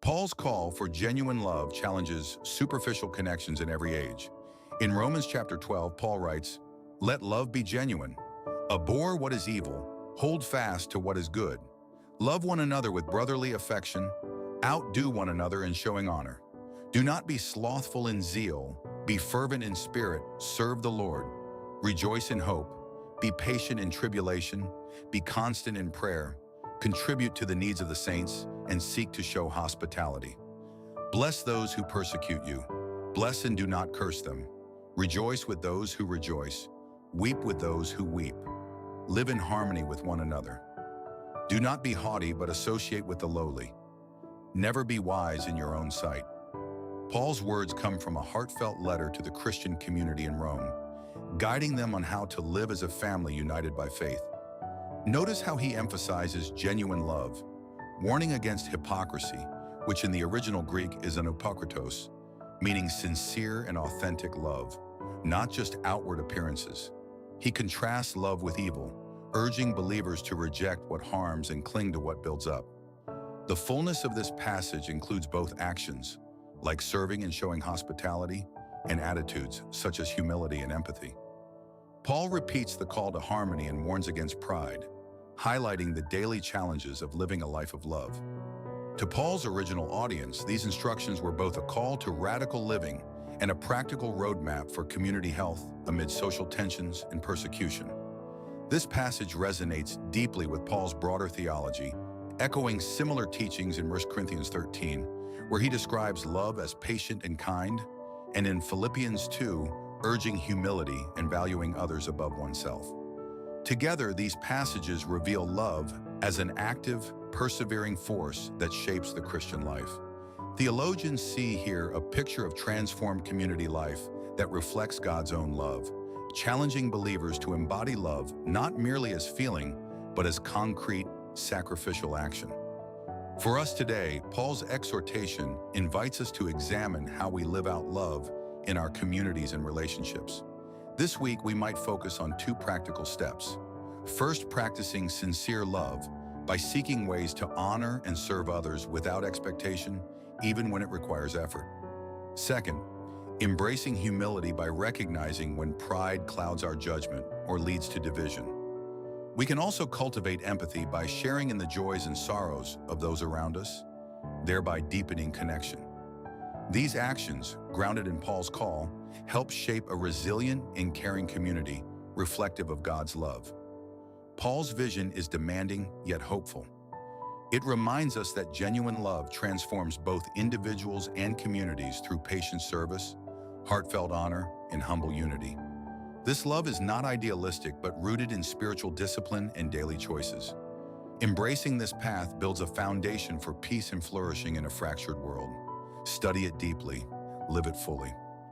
Paul's call for genuine love challenges superficial connections in every age. In Romans chapter 12, Paul writes, "Let love be genuine. Abhor what is evil. Hold fast to what is good. Love one another with brotherly affection. Outdo one another in showing honor. Do not be slothful in zeal. Be fervent in spirit. Serve the Lord. Rejoice in hope. Be patient in tribulation. Be constant in prayer. Contribute to the needs of the saints and seek to show hospitality. Bless those who persecute you. Bless and do not curse them. Rejoice with those who rejoice. Weep with those who weep. Live in harmony with one another. Do not be haughty, but associate with the lowly. Never be wise in your own sight." Paul's words come from a heartfelt letter to the Christian community in Rome, guiding them on how to live as a family united by faith. Notice how he emphasizes genuine love, warning against hypocrisy, which in the original Greek is anapokritos, meaning sincere and authentic love, not just outward appearances. He contrasts love with evil, urging believers to reject what harms and cling to what builds up. The fullness of this passage includes both actions, like serving and showing hospitality, and attitudes, such as humility and empathy. Paul repeats the call to harmony and warns against pride, highlighting the daily challenges of living a life of love. To Paul's original audience, these instructions were both a call to radical living and a practical roadmap for community health amid social tensions and persecution. This passage resonates deeply with Paul's broader theology, echoing similar teachings in 1 Corinthians 13, where he describes love as patient and kind, and in Philippians 2, urging humility and valuing others above oneself. Together, these passages reveal love as an active, persevering force that shapes the Christian life. Theologians see here a picture of transformed community life that reflects God's own love, challenging believers to embody love not merely as feeling, but as concrete, sacrificial action. For us today, Paul's exhortation invites us to examine how we live out love in our communities and relationships. This week, we might focus on two practical steps. First, practicing sincere love by seeking ways to honor and serve others without expectation, even when it requires effort. Second, embracing humility by recognizing when pride clouds our judgment or leads to division. We can also cultivate empathy by sharing in the joys and sorrows of those around us, thereby deepening connection. These actions, grounded in Paul's call, help shape a resilient and caring community reflective of God's love. Paul's vision is demanding yet hopeful. It reminds us that genuine love transforms both individuals and communities through patient service, heartfelt honor, and humble unity. This love is not idealistic, but rooted in spiritual discipline and daily choices. Embracing this path builds a foundation for peace and flourishing in a fractured world. Study it deeply, live it fully.